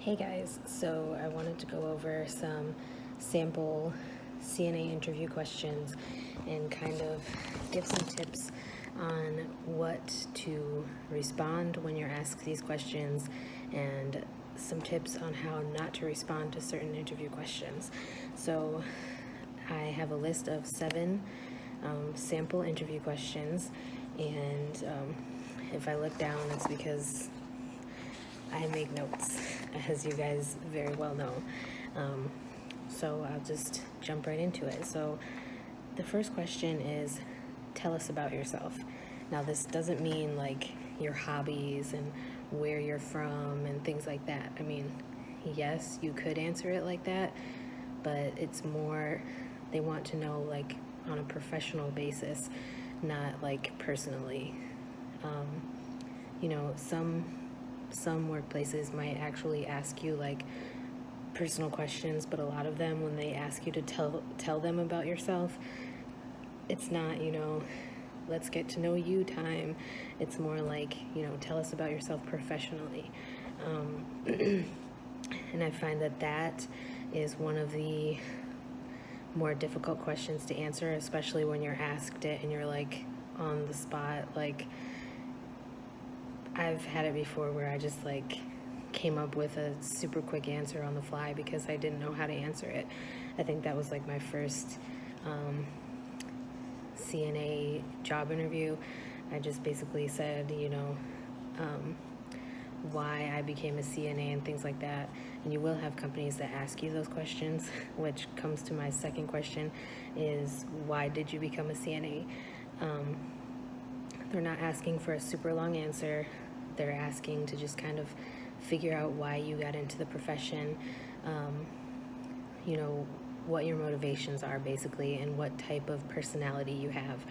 Hey guys, so I wanted to go over some sample CNA interview questions and kind of give some tips on what to respond when you're asked these questions and some tips on how not to respond to certain interview questions. So I have a list of 7 sample interview questions, and if I look down, it's because I make notes, as you guys very well know. So I'll just jump right into it. So the first question is, tell us about yourself. Now, this doesn't mean like your hobbies and where you're from and things like that. I mean, yes, you could answer it like that, but it's more, they want to know like on a professional basis, not like personally. Some workplaces might actually ask you like personal questions, but a lot of them, when they ask you to tell them about yourself, it's not, let's get to know you time. It's more like, tell us about yourself professionally. And I find that is one of the more difficult questions to answer, especially when you're asked it and you're like on the spot. Like, I've had it before where I just like came up with a super quick answer on the fly because I didn't know how to answer it. I think that was like my first CNA job interview. I just basically said, why I became a CNA and things like that. And you will have companies that ask you those questions, which comes to my second question is, why did you become a CNA? They're not asking for a super long answer. They're asking to just kind of figure out why you got into the profession, what your motivations are basically, and what type of personality you have.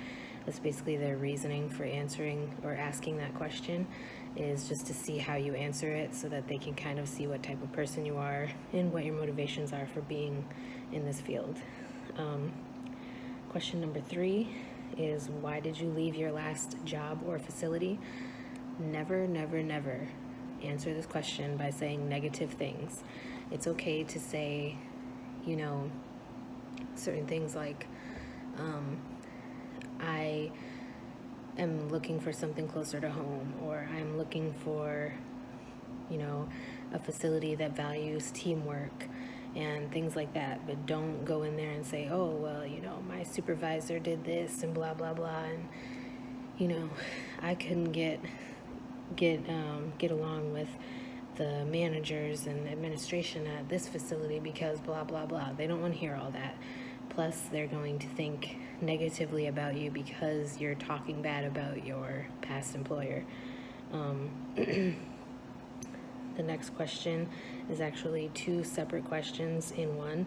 That's basically their reasoning for answering or asking that question, is just to see how you answer it so that they can kind of see what type of person you are and what your motivations are for being in this field. Question number 3 is, why did you leave your last job or facility? Never, never, never answer this question by saying negative things. It's okay to say, certain things like, I am looking for something closer to home, or I'm looking for, a facility that values teamwork and things like that. But don't go in there and say, oh, well, my supervisor did this and blah, blah, blah. And, I couldn't get along with the managers and administration at this facility because blah, blah, blah. They don't want to hear all that. Plus, they're going to think negatively about you because you're talking bad about your past employer. The next question is actually 2 separate questions in one.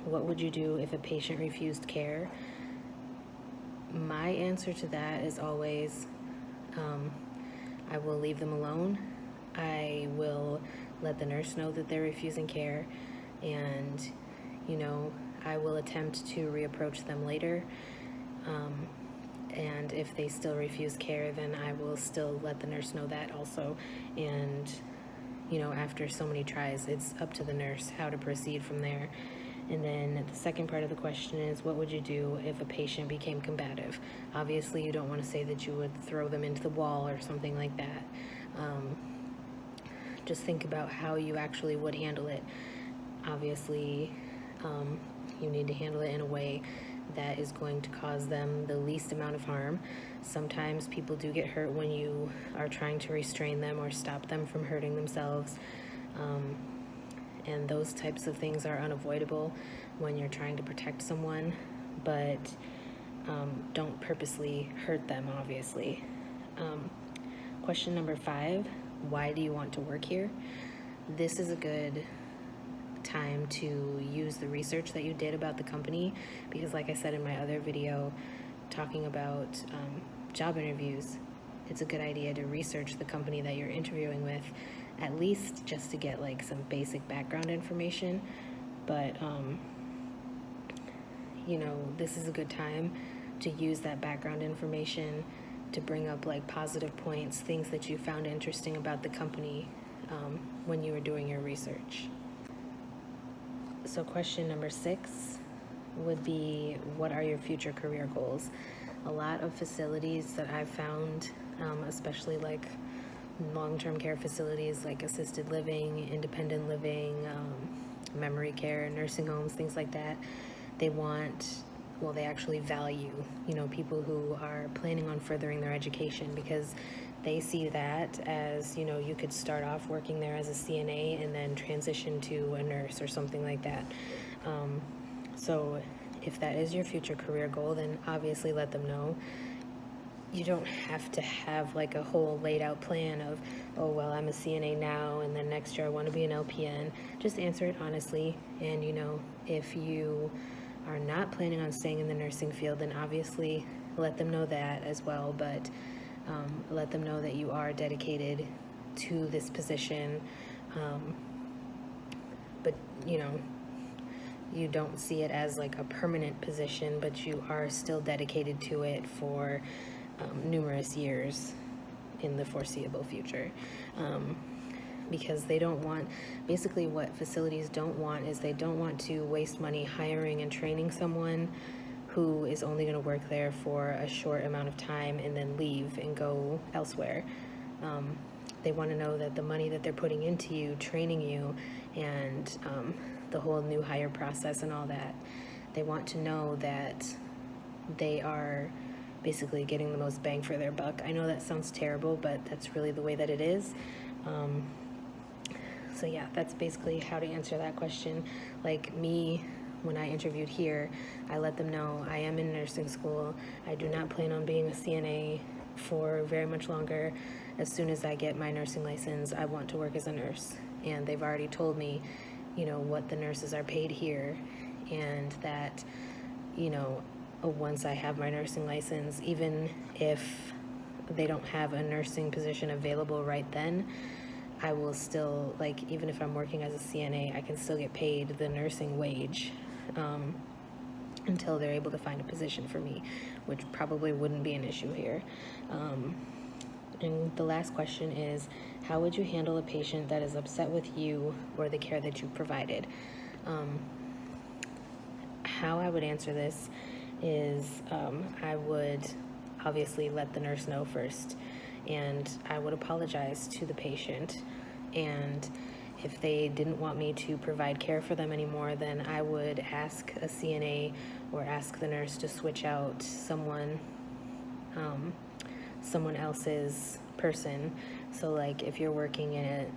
What would you do if a patient refused care? My answer to that is always, I will leave them alone. I will let the nurse know that they're refusing care, and, I will attempt to reapproach them later. And if they still refuse care, then I will still let the nurse know that also. And, after so many tries, it's up to the nurse how to proceed from there. And then the second part of the question is, what would you do if a patient became combative? Obviously, you don't want to say that you would throw them into the wall or something like that. Just think about how you actually would handle it. Obviously, you need to handle it in a way that is going to cause them the least amount of harm. Sometimes people do get hurt when you are trying to restrain them or stop them from hurting themselves. And those types of things are unavoidable when you're trying to protect someone, but don't purposely hurt them, obviously. Question number 5, why do you want to work here? This is a good time to use the research that you did about the company, because like I said in my other video talking about job interviews, it's a good idea to research the company that you're interviewing with, at least just to get like some basic background information. But this is a good time to use that background information to bring up like positive points, things that you found interesting about the company, when you were doing your research. So question number 6 would be, what are your future career goals? A lot of facilities that I've found, especially like long-term care facilities like assisted living, independent living, memory care, nursing homes, things like that, they actually value, people who are planning on furthering their education, because they see that as, you could start off working there as a CNA and then transition to a nurse or something like that. So if that is your future career goal, then obviously let them know. You don't have to have like a whole laid out plan of, oh, well, I'm a CNA now and then next year I want to be an LPN. Just answer it honestly. And, if you are not planning on staying in the nursing field, then obviously let them know that as well. But let them know that you are dedicated to this position. But, you don't see it as like a permanent position, but you are still dedicated to it for numerous years in the foreseeable future. Because they don't want, basically what facilities don't want is they don't want to waste money hiring and training someone who is only going to work there for a short amount of time and then leave and go elsewhere. They want to know that the money that they're putting into you, training you, and the whole new hire process and all that, they want to know that they are basically getting the most bang for their buck. I know that sounds terrible, but that's really the way that it is. So yeah, that's basically how to answer that question. Like me, when I interviewed here, I let them know I am in nursing school. I do not plan on being a CNA for very much longer. As soon as I get my nursing license, I want to work as a nurse. And they've already told me, what the nurses are paid here, and that, once I have my nursing license, even if they don't have a nursing position available right then, I will still, like, even if I'm working as a CNA, I can still get paid the nursing wage until they're able to find a position for me, which probably wouldn't be an issue here. And the last question is, how would you handle a patient that is upset with you or the care that you provided? How I would answer this is I would obviously let the nurse know first, and I would apologize to the patient. And if they didn't want me to provide care for them anymore, then I would ask a CNA or ask the nurse to switch out someone else's person. So like if you're working in it,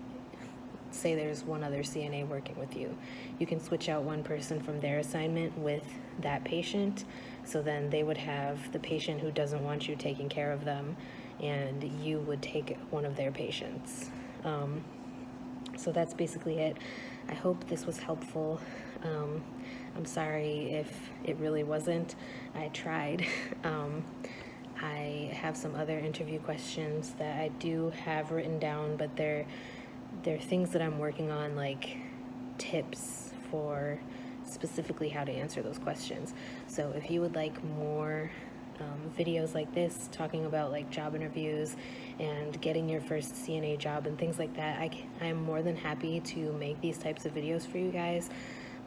say there's one other CNA working with you, you can switch out one person from their assignment with that patient. So then they would have the patient who doesn't want you taking care of them, and you would take one of their patients. So that's basically it. I hope this was helpful. I'm sorry if it really wasn't. I tried. I have some other interview questions that I do have written down, but they're things that I'm working on, like tips for specifically how to answer those questions. So if you would like more videos like this talking about like job interviews and getting your first CNA job and things like that, I'm more than happy to make these types of videos for you guys.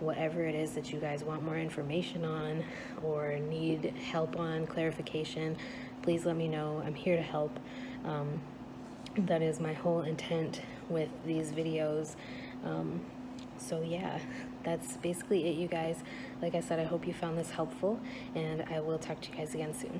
Whatever it is that you guys want more information on or need help on, clarification, please let me know. I'm here to help. That is my whole intent with these videos. So yeah, that's basically it, you guys. Like I said, I hope you found this helpful, and I will talk to you guys again soon.